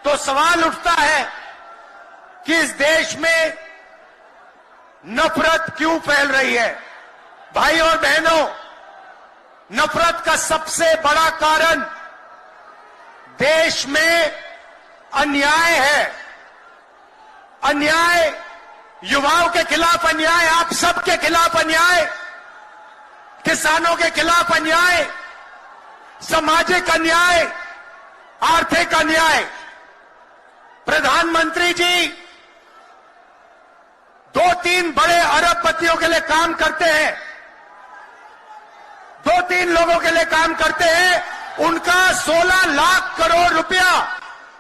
तो सवाल उठता है कि इस देश में नफरत क्यों फैल रही है। भाई और बहनों, नफरत का सबसे बड़ा कारण देश में अन्याय है। अन्याय, युवाओं के खिलाफ अन्याय, आप सबके खिलाफ अन्याय, किसानों के खिलाफ अन्याय, सामाजिक अन्याय, आर्थिक अन्याय। प्रधानमंत्री जी 2-3 बड़े अरबपतियों के लिए काम करते हैं, 2-3 लोगों के लिए काम करते हैं। उनका 16 लाख करोड़ रुपया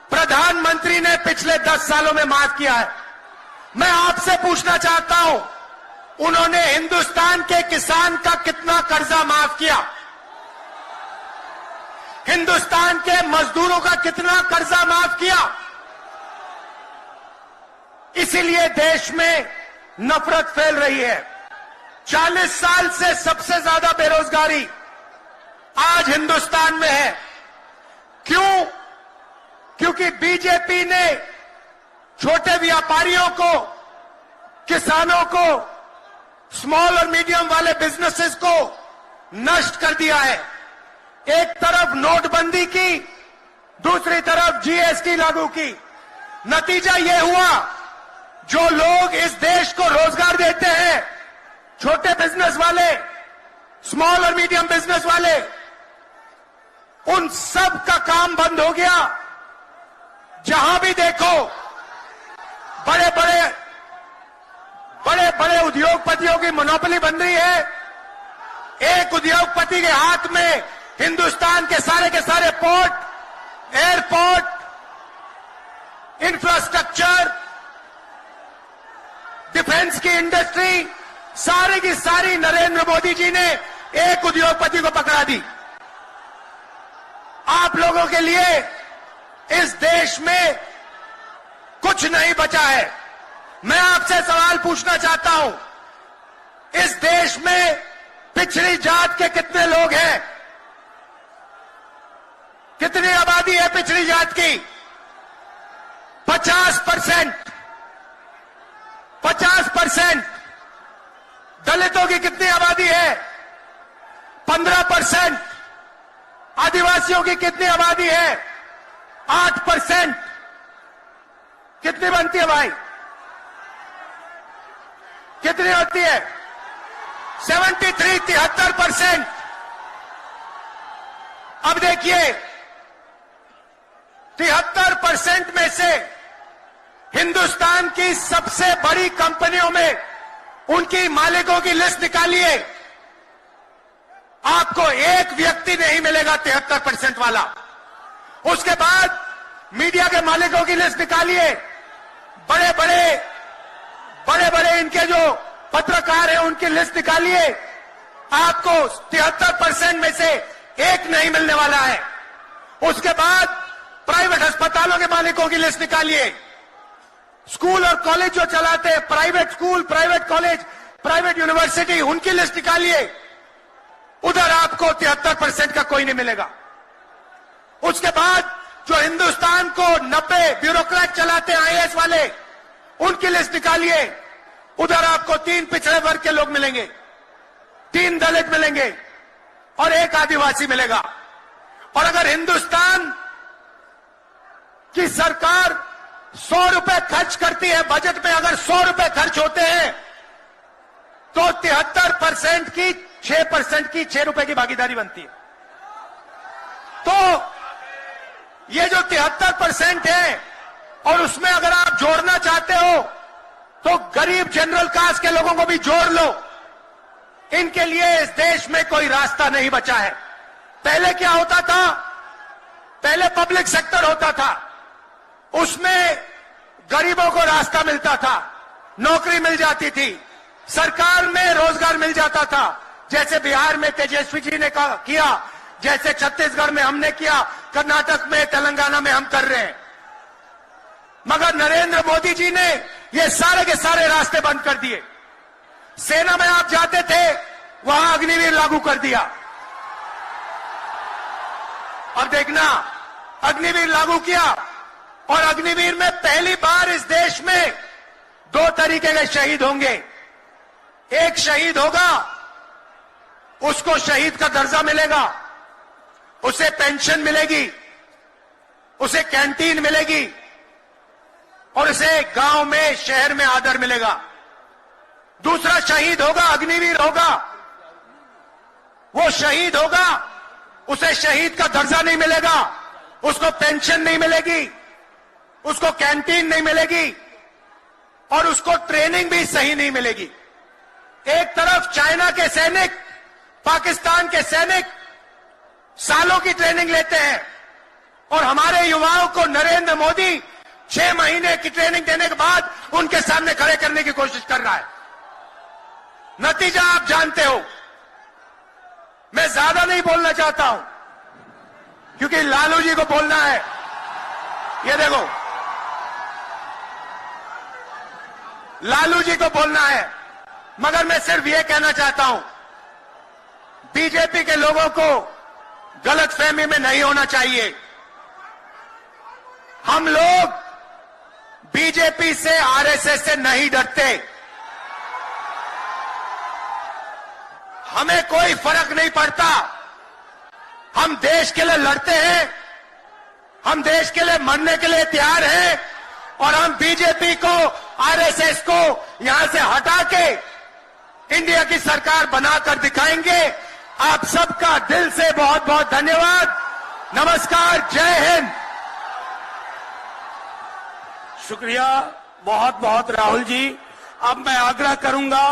प्रधानमंत्री ने पिछले 10 सालों में माफ किया है। मैं आपसे पूछना चाहता हूं, उन्होंने हिंदुस्तान के किसान का कितना कर्जा माफ किया? हिंदुस्तान के मजदूरों का कितना कर्जा माफ किया? इसीलिए देश में नफरत फैल रही है। 40 साल से सबसे ज्यादा बेरोजगारी आज हिंदुस्तान में है। क्यों? क्योंकि बीजेपी ने छोटे व्यापारियों को, किसानों को, स्मॉल और मीडियम वाले बिजनेसेस को नष्ट कर दिया है। एक तरफ नोटबंदी की, दूसरी तरफ जीएसटी लागू की। नतीजा यह हुआ, जो लोग इस देश को रोजगार देते हैं, छोटे बिजनेस वाले, स्मॉल और मीडियम बिजनेस वाले, उन सब का काम बंद हो गया। जहां भी देखो बड़े बड़े उद्योगपतियों की मोनोपोली बन रही है। एक उद्योगपति के हाथ में हिंदुस्तान के सारे पोर्ट, एयरपोर्ट, इंफ्रास्ट्रक्चर, डिफेंस की इंडस्ट्री, सारी की सारी नरेंद्र मोदी जी ने एक उद्योगपति को पकड़ा दी। आप लोगों के लिए इस देश में कुछ नहीं बचा है। मैं आपसे सवाल पूछना चाहता हूं, इस देश में पिछड़ी जात के कितने लोग हैं? कितनी आबादी है पिछड़ी जात की? 50%। 50%। दलितों की कितनी आबादी है? 15%। आदिवासियों की कितनी आबादी है? 8%। कितनी बनती है भाई? कितनी होती है? 73% अब देखिए, 73% में से हिंदुस्तान की सबसे बड़ी कंपनियों में उनकी मालिकों की लिस्ट निकालिए, आपको एक व्यक्ति नहीं मिलेगा 73% वाला। उसके बाद मीडिया के मालिकों की लिस्ट निकालिए, बड़े बड़े इनके जो पत्रकार हैं उनकी लिस्ट निकालिए, आपको 73% में से एक नहीं मिलने वाला है। उसके बाद प्राइवेट अस्पतालों के मालिकों की लिस्ट निकालिए, स्कूल और कॉलेज जो चलाते हैं, private school, private college, private university, उनकी लिस्ट निकालिए, उधर आपको 73% का कोई नहीं मिलेगा। उसके बाद जो हिंदुस्तान को 90 ब्यूरोक्रेट चलाते हैं, आईएएस वाले, उनकी लिस्ट निकालिए, उधर आपको 3 पिछड़े वर्ग के लोग मिलेंगे, 3 दलित मिलेंगे और 1 आदिवासी मिलेगा। और अगर हिंदुस्तान की सरकार 100 रुपए खर्च करती है, बजट में अगर 100 रुपए खर्च होते हैं, तो 73% की 6% की 6 रुपए की भागीदारी बनती है। तो ये जो 73% है, और उसमें अगर आप जोड़ना चाहते हो तो गरीब जनरल कास्ट के लोगों को भी जोड़ लो। इनके लिए इस देश में कोई रास्ता नहीं बचा है। पहले क्या होता था? पहले पब्लिक सेक्टर होता था, उसमें गरीबों को रास्ता मिलता था, नौकरी मिल जाती थी, सरकार में रोजगार मिल जाता था, जैसे बिहार में तेजस्वी जी ने किया, जैसे छत्तीसगढ़ में हमने किया, कर्नाटक में, तेलंगाना में हम कर रहे हैं। मगर नरेंद्र मोदी जी ने ये सारे के सारे रास्ते बंद कर दिए। सेना में आप जाते थे, वहां अग्निवीर लागू कर दिया। अब देखना, अग्निवीर लागू किया, और अग्निवीर में पहली बार इस देश में 2 तरीके के शहीद होंगे। एक शहीद होगा, उसको शहीद का दर्जा मिलेगा, उसे पेंशन मिलेगी, उसे कैंटीन मिलेगी और उसे गांव में, शहर में आदर मिलेगा। दूसरा शहीद होगा, अग्निवीर होगा, वो शहीद होगा, उसे शहीद का दर्जा नहीं मिलेगा, उसको पेंशन नहीं मिलेगी, उसको कैंटीन नहीं मिलेगी और उसको ट्रेनिंग भी सही नहीं मिलेगी। एक तरफ चाइना के सैनिक, पाकिस्तान के सैनिक सालों की ट्रेनिंग लेते हैं और हमारे युवाओं को नरेंद्र मोदी 6 महीने की ट्रेनिंग देने के बाद उनके सामने खड़े करने की कोशिश कर रहा है। नतीजा आप जानते हो। मैं ज्यादा नहीं बोलना चाहता हूं क्योंकि लालू जी को बोलना है। ये देखो, लालू जी को बोलना है, मगर मैं सिर्फ ये कहना चाहता हूं, बीजेपी के लोगों को गलतफहमी में नहीं होना चाहिए। हम लोग बीजेपी से, आरएसएस से नहीं डरते। हमें कोई फर्क नहीं पड़ता। हम देश के लिए लड़ते हैं, हम देश के लिए मरने के लिए तैयार हैं और हम बीजेपी को, आरएसएस को यहां से हटा के इंडिया की सरकार बनाकर दिखाएंगे। आप सबका दिल से बहुत बहुत धन्यवाद। नमस्कार, जय हिंद। शुक्रिया बहुत बहुत राहुल जी। अब मैं आग्रह करूंगा